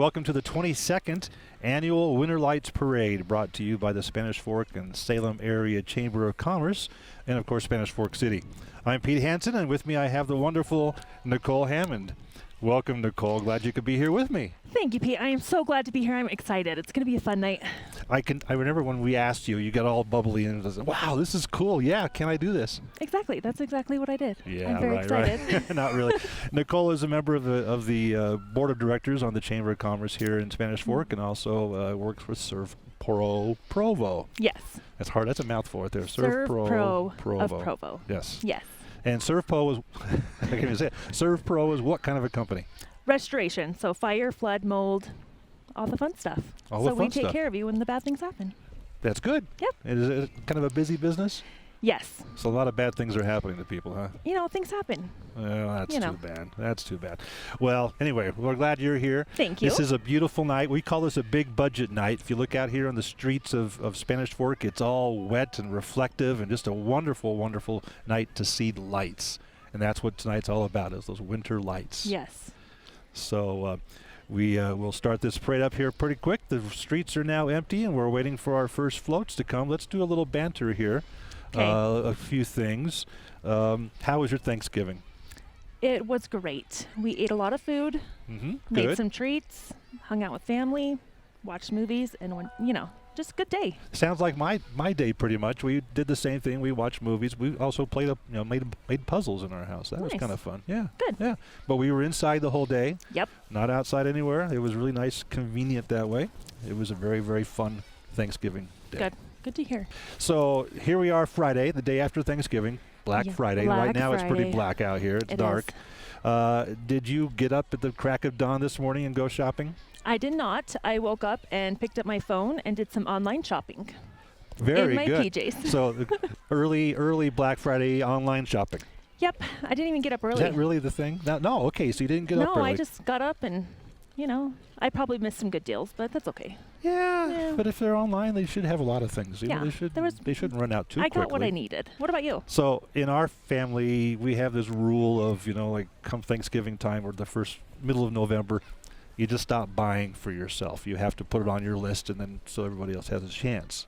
Welcome to the 22nd Annual Winter Lights Parade, brought to you by the Spanish Fork and Salem Area Chamber of Commerce, and of course Spanish Fork City. I'm Pete Hansen, and with me I have the wonderful Nicole Hammond. Welcome, Nicole. Glad you could be here with me. Thank you, Pete. I am so glad to be here. I'm excited. It's going to be a fun night. I remember when we asked you, you got all bubbly and said, wow, this is cool. Yeah, can I do this? Exactly. That's exactly what I did. Yeah, I'm very excited. Right. Not really. Nicole is a member of the board of directors on the Chamber of Commerce here in Spanish Fork, and also works with Serve Provo. Yes. That's hard. That's a mouthful right there. Serve Pro Provo. of Provo. Yes. Yes. And Serve Pro is, I can't even say it. Serve Pro is what kind of a company? Restoration. So fire, flood, mold, all the fun stuff. So we take care of you when the bad things happen. That's good. Yep. Is it kind of a busy business? Yes. So a lot of bad things are happening to people, huh? You know, things happen. Well, that's too bad. That's too bad. Well, anyway, we're glad you're here. Thank you. This is a beautiful night. We call this a big budget night. If you look out here on the streets of Spanish Fork, it's all wet and reflective and just a wonderful, wonderful night to see lights. And that's what tonight's all about, is those winter lights. Yes. So we'll start this parade up here pretty quick. The streets are now empty, and we're waiting for our first floats to come. Let's do a little banter here. Okay. A few things. How was your Thanksgiving? It was great. We ate a lot of food, made some treats, hung out with family, watched movies, and just a good day. Sounds like my day pretty much. We did the same thing. We watched movies. We also played made puzzles in our house. That was kind of fun. Yeah. Good. Yeah. But we were inside the whole day. Yep. Not outside anywhere. It was really nice, convenient that way. It was a very, very fun Thanksgiving day. Good. Good to hear. So here we are, Friday, the day after Thanksgiving, Black Friday. Right now it's pretty black out here. It's dark. Did you get up at the crack of dawn this morning and go shopping? I did not. I woke up and picked up my phone and did some online shopping. Very in my good. PJs. So early Black Friday online shopping. Yep. I didn't even get up early. Is that really the thing? No. Okay. So you didn't get up early. No, I just got up and, I probably missed some good deals, but that's okay. Yeah. But if they're online, they should have a lot of things. Yeah. They shouldn't run out too quickly. I got what I needed. What about you? So in our family, we have this rule of, come Thanksgiving time or the middle of November, you just stop buying for yourself. You have to put it on your list, and then so everybody else has a chance.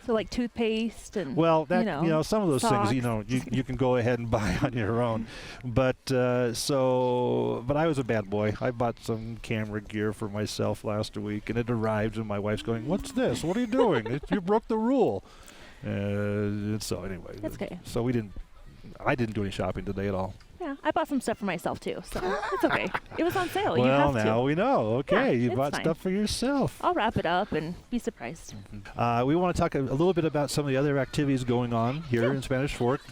So like toothpaste and some of those socks. things you can go ahead and buy on your own, but I was a bad boy. I bought some camera gear for myself last week, and it arrived, and my wife's going, "What's this? What are you doing? You broke the rule." So anyway, that's okay. So I didn't do any shopping today at all. Yeah, I bought some stuff for myself too, so it's okay. It was on sale. Well, you have now to. we know. Okay, yeah, you bought stuff for yourself. I'll wrap it up and be surprised. We want to talk a little bit about some of the other activities going on here in Spanish Fork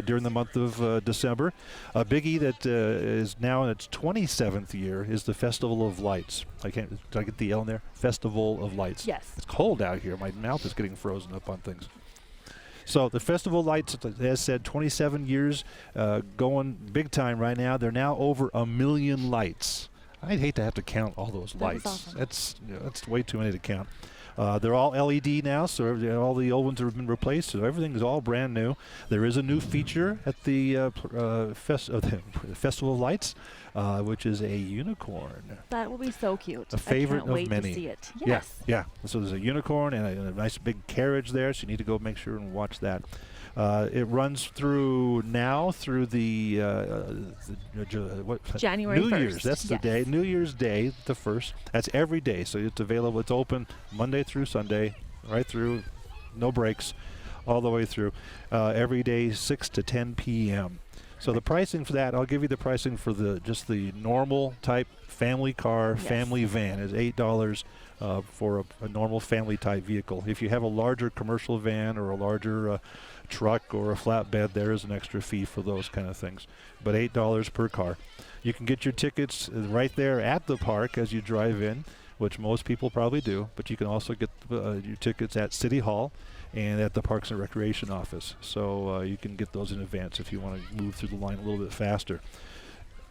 during the month of December. A biggie that is now in its 27th year is the Festival of Lights. Did I get the L in there? Festival of Lights. Yes. It's cold out here. My mouth is getting frozen up on things. So the Festival of Lights, as said, 27 years going big time right now. They're now over 1 million lights. I'd hate to have to count all those lights. Awesome. That's way too many to count. They're all LED now, so all the old ones have been replaced, so everything is all brand new. There is a new feature at the Festival of Lights, which is a unicorn. That will be so cute. A favorite I can't wait of many. to see it. Yes. Yeah. So there's a unicorn and a nice big carriage there, so you need to go make sure and watch that. It runs through the January 1st. New Year's. That's the day. New Year's Day, the 1st. That's every day. So it's available. It's open Monday through Sunday, right through, no breaks, all the way through. Every day, 6 to 10 p.m. So the pricing for that, I'll give you the pricing for just the normal type family car, family van is $8 for a normal family type vehicle. If you have a larger commercial van or a larger truck or a flatbed, there is an extra fee for those kind of things. But $8 per car. You can get your tickets right there at the park as you drive in, which most people probably do, but you can also get your tickets at City Hall and at the Parks and Recreation office. So you can get those in advance if you want to move through the line a little bit faster.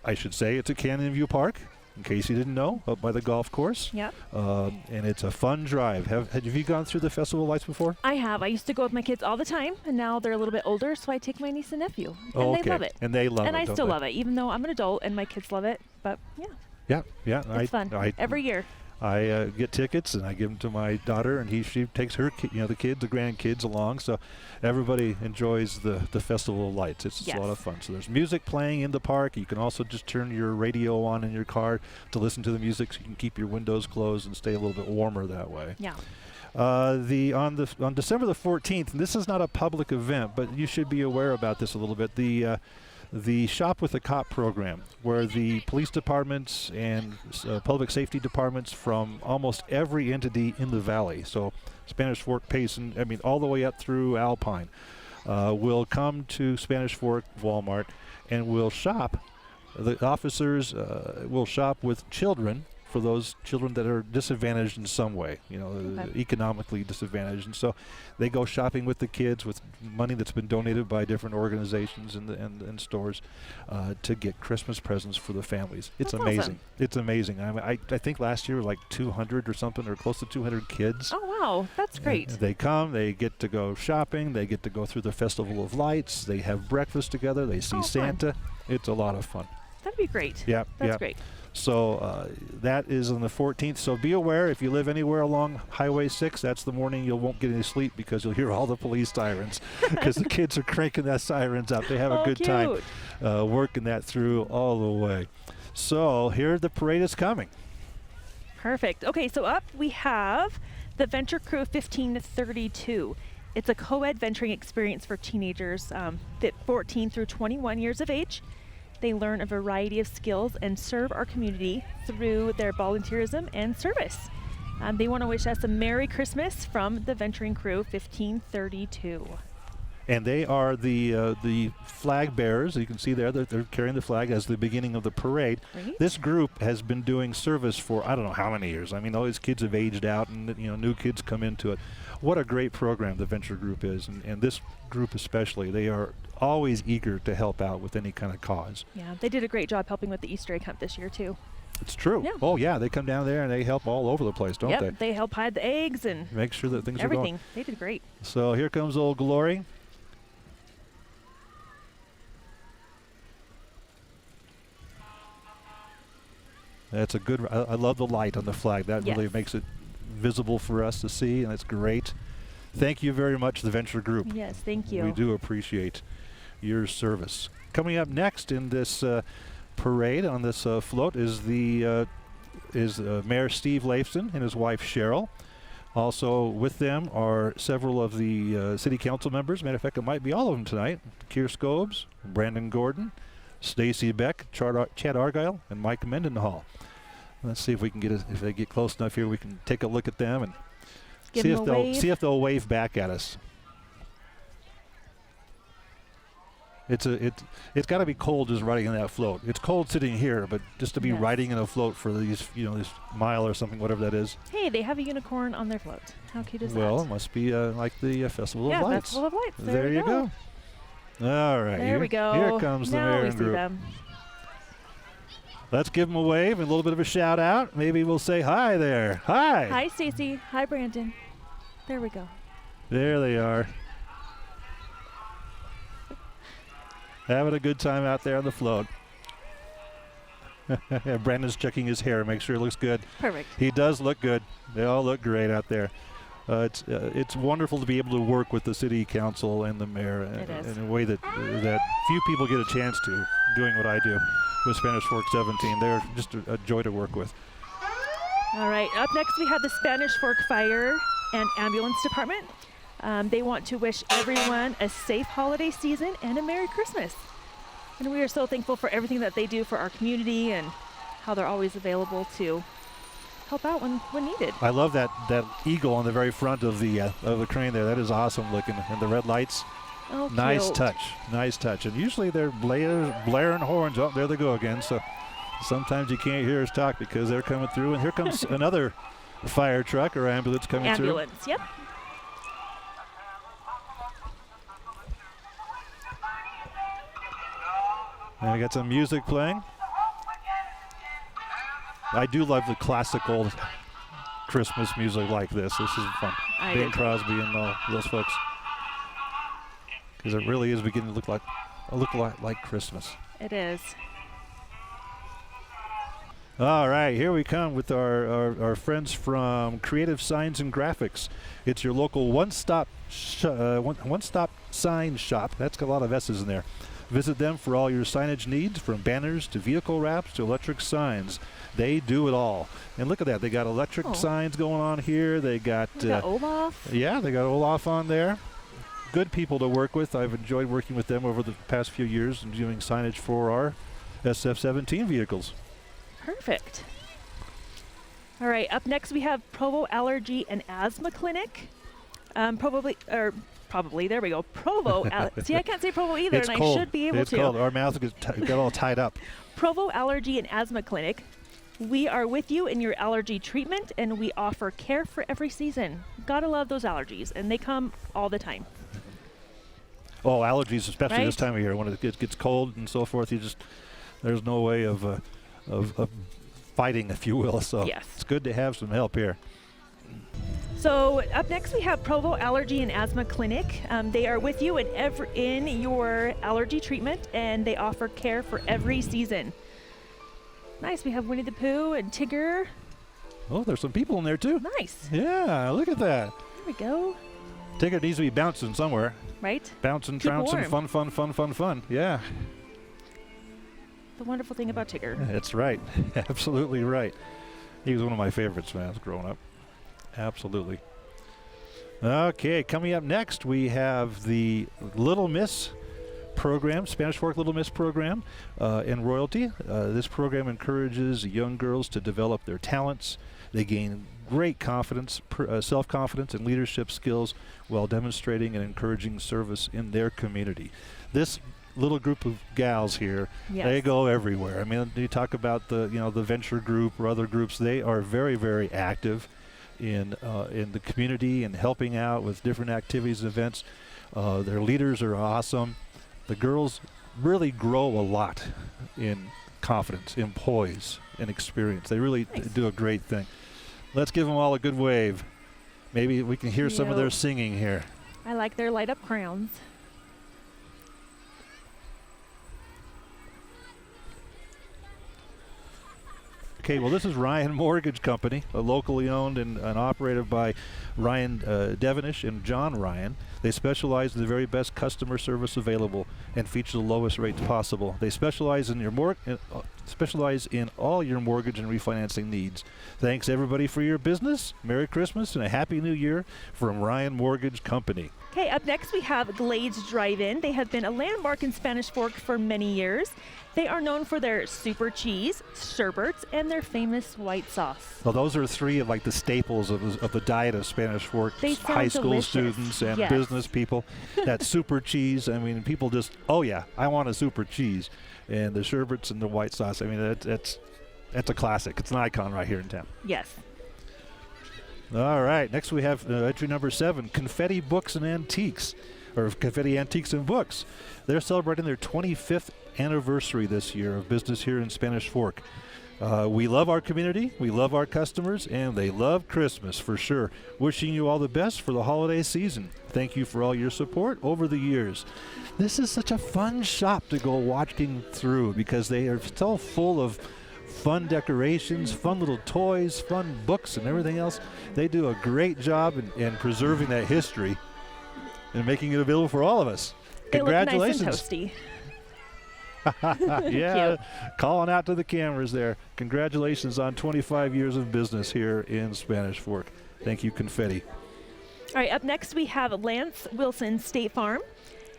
I should say it's at Canyon View Park, in case you didn't know, up by the golf course. Yep. And it's a fun drive. Have you gone through the Festival of Lights before? I have. I used to go with my kids all the time, and now they're a little bit older, so I take my niece and nephew. And they love it. And they love it. And I still love it, even though I'm an adult and my kids love it. But, yeah. Yeah. It's fun. Every year. I get tickets and I give them to my daughter, and she takes her the kids, the grandkids along, so everybody enjoys the Festival of Lights. It's a lot of fun. So there's music playing in the park. You can also just turn your radio on in your car to listen to the music, so you can keep your windows closed and stay a little bit warmer that way. Yeah. On December the 14th, and this is not a public event, but you should be aware about this a little bit. The Shop with a Cop program, where the police departments and public safety departments from almost every entity in the valley, so Spanish Fork, Payson, all the way up through Alpine, will come to Spanish Fork Walmart and will shop. The officers will shop with children, for those children that are disadvantaged in some way, economically disadvantaged. And so they go shopping with the kids with money that's been donated by different organizations and stores to get Christmas presents for the families. It's amazing. Awesome. It's amazing. I think last year like 200 or something, or close to 200 kids. Oh, wow. That's great. They come, they get to go shopping, they get to go through the Festival of Lights, they have breakfast together, they see Santa. Fun. It's a lot of fun. That'd be great. Yeah. That's great. So that is on the 14th. So be aware, if you live anywhere along Highway 6, that's the morning you won't get any sleep, because you'll hear all the police sirens, because the kids are cranking that sirens up. They have a good time working that through all the way. So here the parade is coming. Perfect. Okay, so up we have the Venture Crew 15 to 32. It's a co-ed venturing experience for teenagers 14 through 21 years of age. They learn a variety of skills and serve our community through their volunteerism and service. They want to wish us a Merry Christmas from the Venturing Crew 1532. And they are the flag bearers. You can see there that they're carrying the flag as the beginning of the parade. Right. This group has been doing service for I don't know how many years. All these kids have aged out, and new kids come into it. What a great program the Venture Group is, and this group especially. They are always eager to help out with any kind of cause. Yeah, they did a great job helping with the Easter egg hunt this year too. It's true. Yeah. Oh yeah, they come down there and they help all over the place, don't they? Yep, they help hide the eggs and make sure that things are going. Everything. They did great. So here comes Old Glory. That's a good. I love the light on the flag. That really makes it visible for us to see, and it's great. Thank you very much, the Venture Group. Yes, thank you. We do appreciate your service. Coming up next in this parade on this float is Mayor Steve Leifson and his wife Cheryl. Also with them are several of the city council members. Matter of fact, it might be all of them tonight. Keir Scobes, Brandon Gordon, Stacy Beck, Chad Argyle, and Mike Mendenhall. Let's see if we can if they get close enough here, we can take a look at them and see if they'll wave back at us. It's got to be cold just riding in that float. It's cold sitting here, but just to be riding in a float for these, this mile or something, whatever that is. Hey, they have a unicorn on their float. How cute is that? Well, it must be like the Festival of Lights. Yeah, Festival of Lights. There you go. All right. There we go. Here comes the mayor and group. Them. Let's give them a wave and a little bit of a shout out. Maybe we'll say hi there. Hi. Hi, Stacy. Hi, Brandon. There we go. There they are. Having a good time out there on the float. Brandon's checking his hair, make sure it looks good. Perfect. He does look good. They all look great out there. It's wonderful to be able to work with the city council and the mayor in a way that few people get a chance to, doing what I do with Spanish Fork 17. They're just a joy to work with. All right, up next we have the Spanish Fork Fire and Ambulance Department. They want to wish everyone a safe holiday season and a Merry Christmas. And we are so thankful for everything that they do for our community and how they're always available to help out when needed. I love that eagle on the very front of the crane there. That is awesome looking. And the red lights. Oh, nice cute. touch. Nice touch. And usually they're blaring horns. Oh, there they go again. So sometimes you can't hear us talk because they're coming through. And here comes another fire truck or ambulance coming through. Ambulance, yep. And we got some music playing. I do love the classic old Christmas music like this. This is fun. Bing Crosby and all those folks. Because it really is beginning to look like Christmas. It is. All right, here we come with our friends from Creative Signs and Graphics. It's your local one-stop sign shop. That's got a lot of S's in there. Visit them for all your signage needs, from banners to vehicle wraps to electric signs. They do it all. And look at that. They got electric signs going on here. They got Olaf. Yeah, they got Olaf on there. Good people to work with. I've enjoyed working with them over the past few years and doing signage for our SF-17 vehicles. Perfect. All right, up next we have Provo Allergy and Asthma Clinic. Probably, there we go. Provo. See, I can't say Provo either, It's and cold. I should be able to. It's cold. Our mouth got all tied up. Provo Allergy and Asthma Clinic. We are with you in your allergy treatment, and we offer care for every season. Gotta love those allergies, and they come all the time. Oh, allergies, especially Right? this time of year when it gets cold and so forth. There's no way of fighting, if you will. So Yes. it's good to have some help here. So up next we have Provo Allergy and Asthma Clinic. They are with you in your allergy treatment, and they offer care for every season. Nice. We have Winnie the Pooh and Tigger. Oh, there's some people in there too. Nice. Yeah, look at that. There we go. Tigger needs to be bouncing somewhere. Right? Bouncing, Keep trouncing, warm. fun. Yeah, The wonderful thing about Tigger. that's right. Absolutely right. He was one of my favorites when I was growing up. Absolutely. Okay, coming up next, we have the Little Miss program, Spanish Fork Little Miss program in Royalty. This program encourages young girls to develop their talents. They gain great confidence, self-confidence, and leadership skills while demonstrating and encouraging service in their community. This little group of gals here, Yes. they go everywhere. I mean, you talk about the venture group or other groups. They are very, very active in the community and helping out with different activities and events. Their leaders are awesome. The girls really grow a lot in confidence, in poise, and experience. They really do a great thing. Let's give them all a good wave. Maybe we can hear some of their singing here. I like their light up crowns. Okay, well, this is Ryan Mortgage Company, locally owned and operated by Ryan Devenish and John Ryan. They specialize in the very best customer service available and feature the lowest rates possible. They specialize in all your mortgage and refinancing needs. Thanks, everybody, for your business. Merry Christmas and a Happy New Year from Ryan Mortgage Company. Okay, up next we have Glades Drive-In. They have been a landmark in Spanish Fork for many years. They are known for their super cheese, sherbets, and their famous white sauce. Well, those are three of the staples of the diet of Spanish Fork They sound high school delicious. students and Yes. business people. That super cheese, I mean, people just, oh yeah, I want a super cheese. And the sherbets and the white sauce, I mean, that's a classic. It's an icon right here in town. Yes. All right, next we have entry number 7, Confetti Books and Antiques, or Confetti Antiques and Books. They're celebrating their 25th anniversary this year of business here in Spanish Fork. We love our community, we love our customers, and they love Christmas for sure. Wishing you all the best for the holiday season. Thank you for all your support over the years. This is such a fun shop to go walking through because they are so full of fun decorations, fun little toys, fun books, and everything else. They do a great job in preserving that history and making it available for all of us. Congratulations. They look nice and toasty. Yeah, Cute. calling out to the cameras there. Congratulations on 25 years of business here in Spanish Fork. Thank you, Confetti. All right, up next we have Lance Wilson State Farm.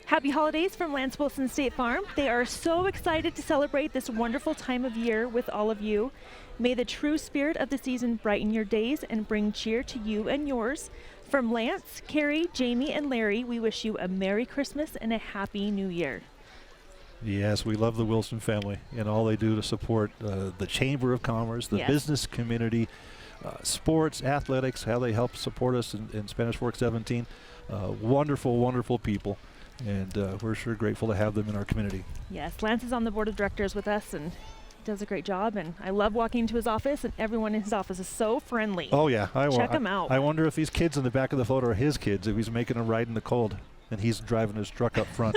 Happy holidays from Lance Wilson State Farm. They are so excited to celebrate this wonderful time of year with all of you. May the true spirit of the season brighten your days and bring cheer to you and yours. From Lance, Carrie, Jamie, and Larry, we wish you a Merry Christmas and a Happy New Year. Yes, we love the Wilson family and all they do to support the Chamber of Commerce, the Yes. business community, sports, athletics, how they help support us in Spanish Fork 17. Wonderful, wonderful people, and we're sure grateful to have them in our community. Yes, Lance is on the board of directors with us and does a great job, and I love walking into his office, and everyone in his office is so friendly. Oh, yeah. Check him out. I wonder if these kids in the back of the photo are his kids, if he's making a ride in the cold, and he's driving his truck up front.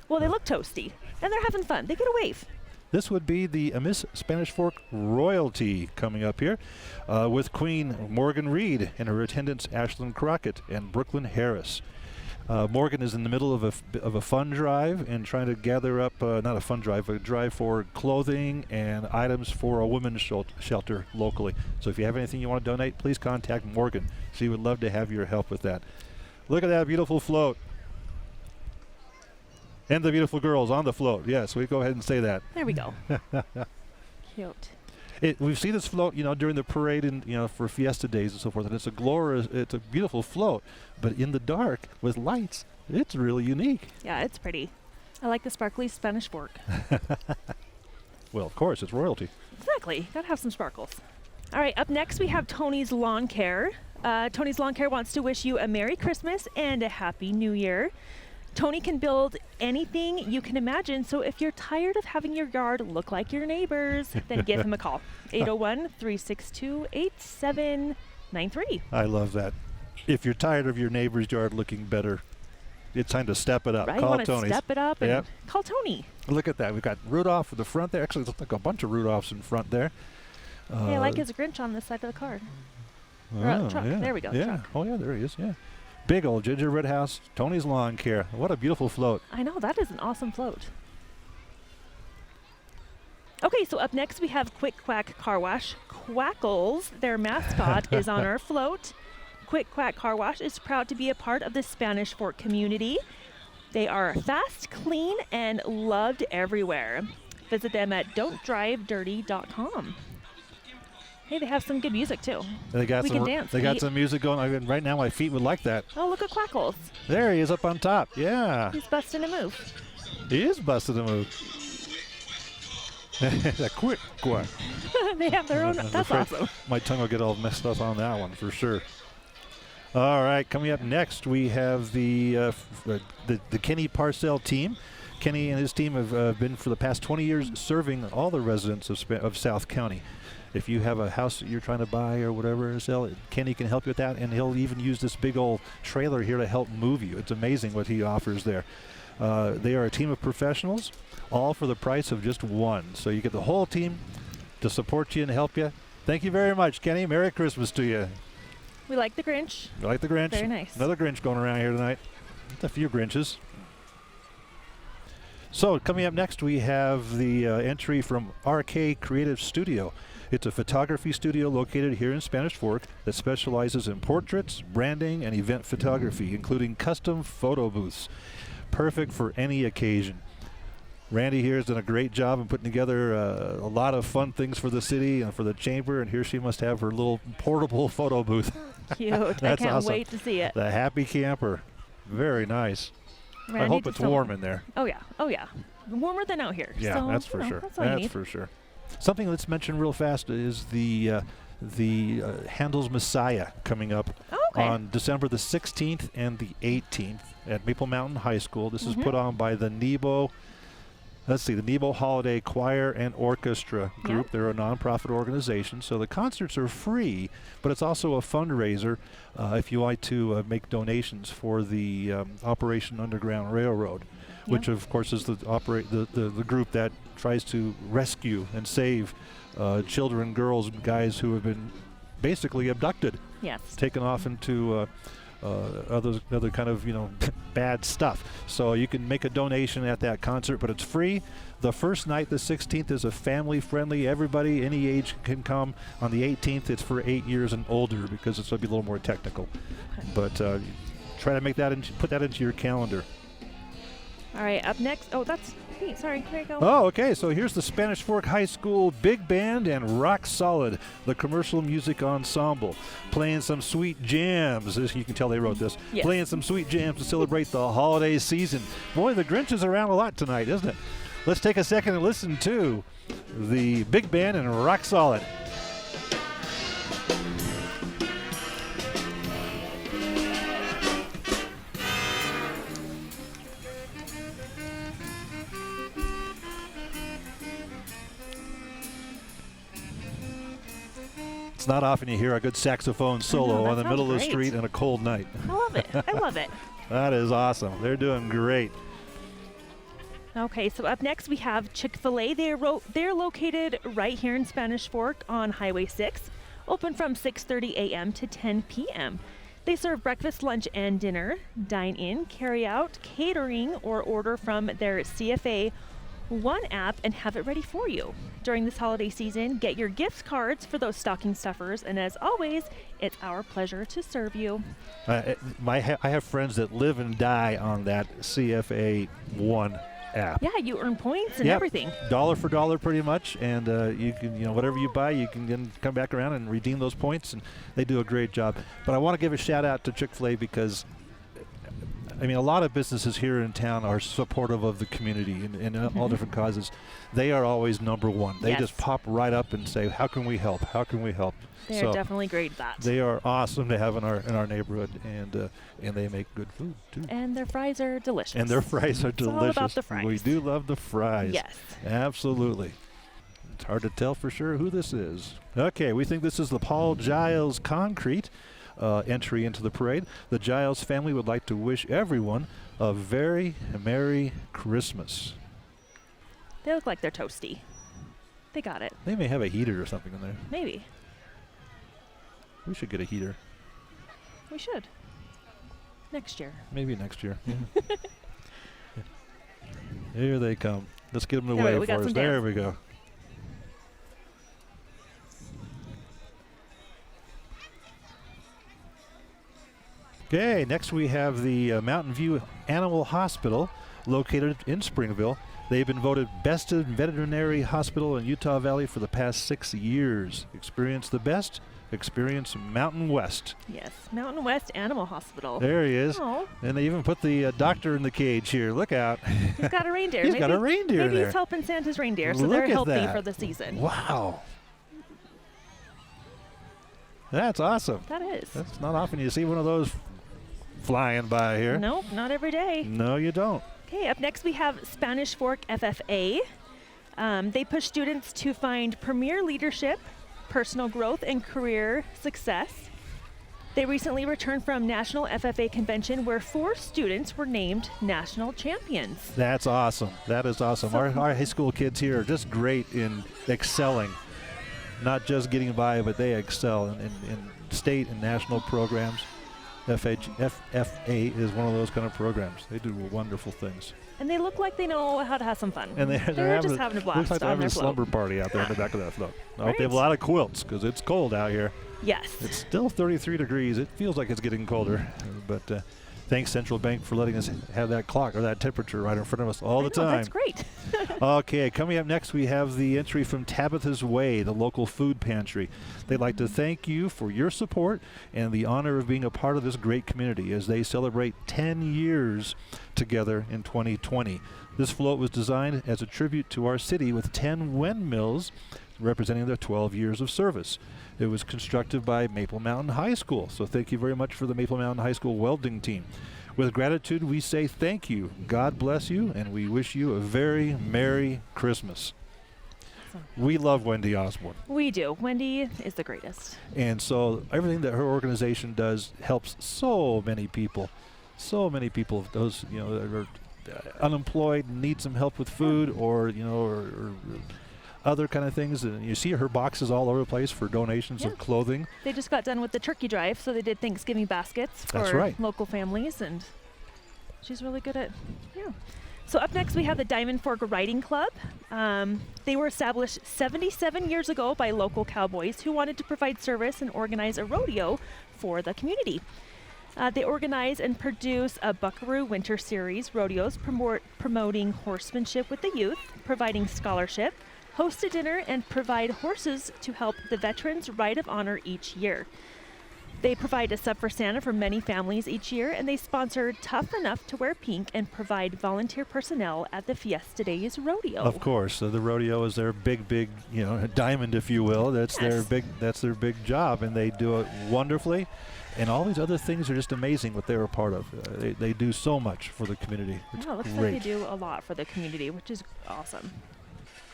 Well, they look toasty, and they're having fun. They get a wave. This would be the Miss Spanish Fork royalty coming up here with Queen Morgan Reed and her attendants Ashlyn Crockett and Brooklyn Harris. Morgan is in the middle of a fund drive and trying to gather up, not a fund drive, a drive for clothing and items for a women's shelter locally. So if you have anything you want to donate, please contact Morgan. She would love to have your help with that. Look at that beautiful float. And the beautiful girls on the float. Yes, we go ahead and say that. There we go. Cute. We've seen this float, during the parade and, for fiesta days and so forth, and it's a beautiful float. But in the dark with lights, it's really unique. Yeah, it's pretty. I like the sparkly Spanish fork. Well, of course, it's royalty. Exactly. Gotta have some sparkles. All right, up next we have Tony's Lawn Care. Tony's Lawn Care wants to wish you a Merry Christmas and a Happy New Year. Tony can build anything you can imagine, so if you're tired of having your yard look like your neighbor's, then give him a call. 801-362-8793. I love that. If you're tired of your neighbor's yard looking better, it's time to step it up. Right, Call you Tony. Step it up and call Tony. Look at that. We've got Rudolph in the front there. Actually, it looks like a bunch of Rudolphs in front there. Hey, I like his Grinch on this side of the car. Truck. Yeah. There we go. Yeah. Truck. Oh, yeah, there he is. Yeah. Big old gingerbread house, Tony's Lawn Care. What a beautiful float. I know, that is an awesome float. Okay, so up next we have Quick Quack Car Wash. Quackles, their mascot, is on our float. Quick Quack Car Wash is proud to be a part of the Spanish Fork community. They are fast, clean, and loved everywhere. Visit them at don'tdrivedirty.com. Hey, they have some good music too. They got we some, can dance. They got some music going. Right now, my feet would like that. Oh, look at Quackles. There he is up on top. Yeah. He's busting a move. He is busting a move. That quick quack. They have their own. That's awesome. My tongue will get all messed up on that one for sure. All right, coming up next, we have the Kenny Parcells team. Kenny and his team have been for the past 20 years serving all the residents of South County. If you have a house that you're trying to buy or whatever and sell, Kenny can help you with that, and he'll even use this big old trailer here to help move you. It's amazing what he offers there. They are a team of professionals, all for the price of just one. So you get the whole team to support you and help you. Thank you very much, Kenny. Merry Christmas to you. We like the Grinch. We like the Grinch. Very nice. Another Grinch going around here tonight. A few Grinches. So coming up next, we have the entry from RK Creative Studio. It's a photography studio located here in Spanish Fork that specializes in portraits, branding, and event photography, including custom photo booths. Perfect for any occasion. Randy here has done a great job in putting together a lot of fun things for the city and for the chamber, and here she must have her little portable photo booth. Cute. I can't awesome. wait to see it. The Happy Camper. Very nice. Randy, I hope it's warm in there. Oh, yeah. Oh, yeah. Warmer than out here. Yeah, so, that's for sure. That's for sure. Something let's mention real fast is the Handel's Messiah coming up on December the 16th and the 18th at Maple Mountain High School. This is put on by the Nemo. The Nemo Holiday Choir and Orchestra Group. Yep. They're a nonprofit organization, so the concerts are free, but it's also a fundraiser if you like to make donations for the Operation Underground Railroad, which of course is the group that tries to rescue and save children, girls, and guys who have been basically abducted, taken off into other kind of bad stuff. So you can make a donation at that concert, but it's free. The first night, the 16th, is a family-friendly. Everybody, any age, can come. On the 18th, it's for 8 years and older because it's going to be a little more technical. But try to make that put that into your calendar. All right, up next. Oh, that's me. Sorry, there you go. Oh, okay. So here's the Spanish Fork High School Big Band and Rock Solid, the commercial music ensemble, playing some sweet jams. As you can tell, they wrote this. Yes. Playing some sweet jams to celebrate the holiday season. Boy, the Grinch is around a lot tonight, isn't it? Let's take a second and listen to the Big Band and Rock Solid. It's not often you hear a good saxophone solo on the middle of the street on a cold night. I love it. I love it. That is awesome. They're doing great. Okay, so up next we have Chick-fil-A. They're located right here in Spanish Fork on Highway 6, open from 6:30 a.m. to 10 p.m. They serve breakfast, lunch, and dinner, dine in, carry out, catering, or order from their CFA One app and have it ready for you. During this holiday season, get your gift cards for those stocking stuffers, and as always, it's our pleasure to serve you. I have friends that live and die on that CFA One app. Yeah, you earn points and Yep. everything. Dollar for dollar, pretty much, and you can, whatever you buy, you can then come back around and redeem those points, and they do a great job. But I want to give a shout out to Chick-fil-A because, I mean, a lot of businesses here in town are supportive of the community and all different causes. They are always number one. They Yes. just pop right up and say, "How can we help? How can we help?" They're So definitely great at that. they are awesome to have in our neighborhood, and they make good food too. And their fries are delicious. And their fries are It's all delicious. about the fries. We do love the fries. Yes. Absolutely. It's hard to tell for sure who this is. Okay, we think this is the Paul Giles Concrete entry into the parade. The Giles family would like to wish everyone a very Merry Christmas. They look like they're toasty. They got it. They may have a heater or something in there. Maybe. We should get a heater. We should. Next year. Maybe next year. Yeah. Here they come. Let's get them to There we go. wave We got for us. some There dance. we go. Okay, next we have the Mountain View Animal Hospital located in Springville. They've been voted best veterinary hospital in Utah Valley for the past 6 years. Experience the best. Experience Mountain West. Yes. Mountain West Animal Hospital. There he is. Oh, And they even put the doctor in the cage here. Look out. he's got a reindeer. He's got a reindeer Maybe there. he's helping Santa's reindeer, so Look they're at healthy that. for the season. Wow. That's awesome. That is. That's not often you see one of those flying by here. Nope, not every day. No, you don't. Okay, up next we have Spanish Fork FFA. They push students to find premier leadership, personal growth, and career success. They recently returned from National FFA Convention where 4 students were named national champions. That's awesome. That is awesome. Our high school kids here are just great in excelling. Not just getting by, but they excel in state and national programs. FFA is one of those kind of programs. They do wonderful things. And they look like they know how to have some fun. And they're just having a looks blast like they're on having their a float. slumber party out there in the back of that float. I hope they have a Right. lot of quilts because it's cold out here. Yes. It's still 33 degrees. It feels like it's getting colder. But thanks, Central Bank, for letting us have that clock or that temperature right in front of us all the I know, time. That's great. Okay, coming up next, we have the entry from Tabitha's Way, the local food pantry. They'd like to thank you for your support and the honor of being a part of this great community as they celebrate 10 years together in 2020. This float was designed as a tribute to our city with 10 windmills representing their 12 years of service. It was constructed by Maple Mountain High School, so thank you very much for the Maple Mountain High School welding team. With gratitude, we say thank you, God bless you, and we wish you a very Merry Christmas. Awesome. We love Wendy Osborne, We do. Wendy is the greatest. and so everything that her organization does helps so many people. So many people, those that are unemployed, need some help with food, or other kind of things. And you see her boxes all over the place for donations Yeah. of clothing. They just got done with the turkey drive, so they did Thanksgiving baskets That's for right. local families, and she's really good at, So up next we have the Diamond Fork Riding Club. They were established 77 years ago by local cowboys who wanted to provide service and organize a rodeo for the community. They organize and produce a Buckaroo Winter Series rodeos promoting horsemanship with the youth, providing scholarship, host a dinner, and provide horses to help the Veterans Ride of Honor each year. They provide a sub for Santa for many families each year, and they sponsor Tough Enough to Wear Pink and provide volunteer personnel at the Fiesta Days Rodeo. Of course, so the rodeo is their big, diamond, if you will. That's Yes. their big job, and they do it wonderfully. And all these other things are just amazing what they're a part of. They do so much for the community. It's Yeah, it looks great. like they do a lot for the community, which is awesome.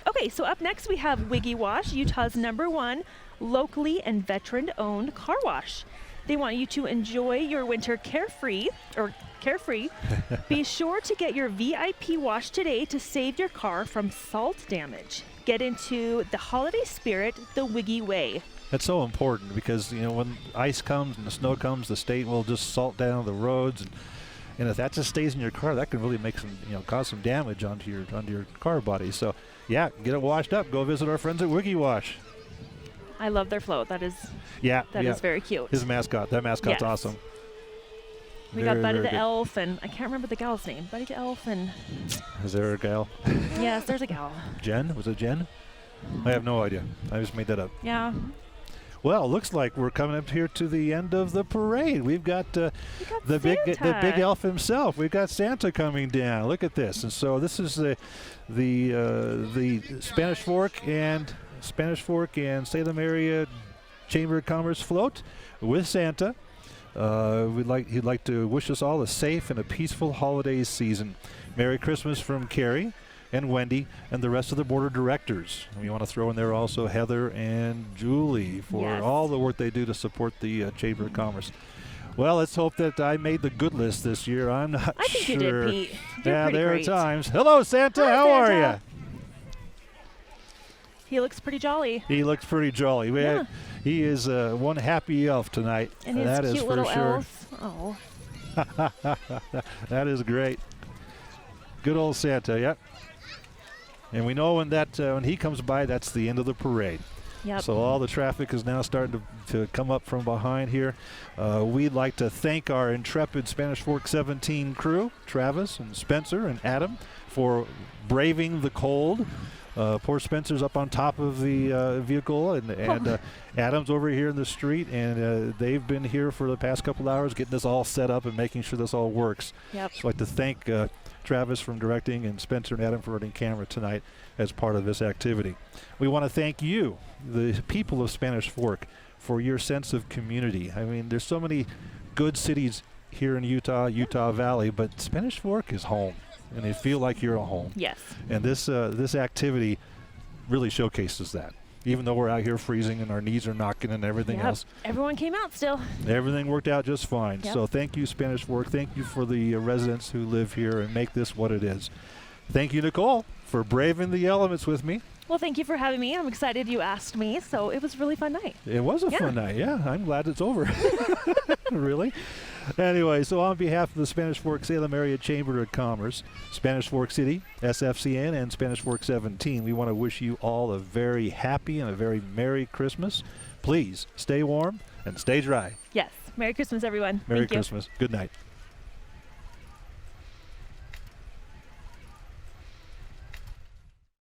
Okay, so up next we have Wiggy Wash, Utah's #1 locally and veteran-owned car wash. They want you to enjoy your winter carefree. Be sure to get your VIP wash today to save your car from salt damage. Get into the holiday spirit the Wiggy way. That's so important because, you know, when ice comes and the snow comes, the state will just salt down the roads, and if that just stays in your car, that can really make some, you know, cause some damage onto your car body. So, yeah, get it washed up. Go visit our friends at Wiggy Wash. I love their float. That is very cute. His mascot. That mascot's awesome. We got Buddy the Elf, and I can't remember the gal's name. Buddy the Elf and... Is there a gal? Yes, there's a gal. Jen? Was it Jen? I have no idea. I just made that up. Yeah. Well, looks like we're coming up here to the end of the parade. We've got the big elf himself. We've got Santa coming down. Look at this. And so this is the Spanish Fork and Salem area Chamber of Commerce float with Santa. He'd like to wish us all a safe and a peaceful holiday season. Merry Christmas from Carrie and Wendy and the rest of the board of directors. We want to throw in there also Heather and Julie for all the work they do to support the Chamber of Commerce. Well, let's hope that I made the good list this year. I'm not sure. I think you did, Pete. Yeah, there are times. Hello, Santa. Hi, How are Santa. you? He looks pretty jolly. He looks pretty jolly. He is one happy elf tonight. And his that cute is for little sure. elf. Oh. That is great. Good old Santa, yep. And we know when he comes by, that's the end of the parade. Yep. So all the traffic is now starting to come up from behind here. We'd like to thank our intrepid Spanish Fork 17 crew, Travis and Spencer and Adam, for braving the cold. Poor Spencer's up on top of the vehicle, and Adam's over here in the street, and they've been here for the past couple hours getting this all set up and making sure this all works. Yep. So I'd like to thank Travis from directing and Spencer and Adam for running camera tonight as part of this activity. We want to thank you, the people of Spanish Fork, for your sense of community. I mean, there's so many good cities here in Utah Valley, but Spanish Fork is home. And they feel like you're at home. Yes. And this activity really showcases that. Even though we're out here freezing and our knees are knocking and everything else. Everyone came out still. Everything worked out just fine. Yep. So thank you, Spanish Fork. Thank you for the residents who live here and make this what it is. Thank you, Nicole, for braving the elements with me. Well, thank you for having me. I'm excited you asked me, so it was a really fun night. It was a fun night, yeah. I'm glad it's over. Really? Anyway, so on behalf of the Spanish Fork Salem Area Chamber of Commerce, Spanish Fork City, SFCN, and Spanish Fork 17, we want to wish you all a very happy and a very Merry Christmas. Please stay warm and stay dry. Yes. Merry Christmas, everyone. Merry Thank you. Christmas. Good night.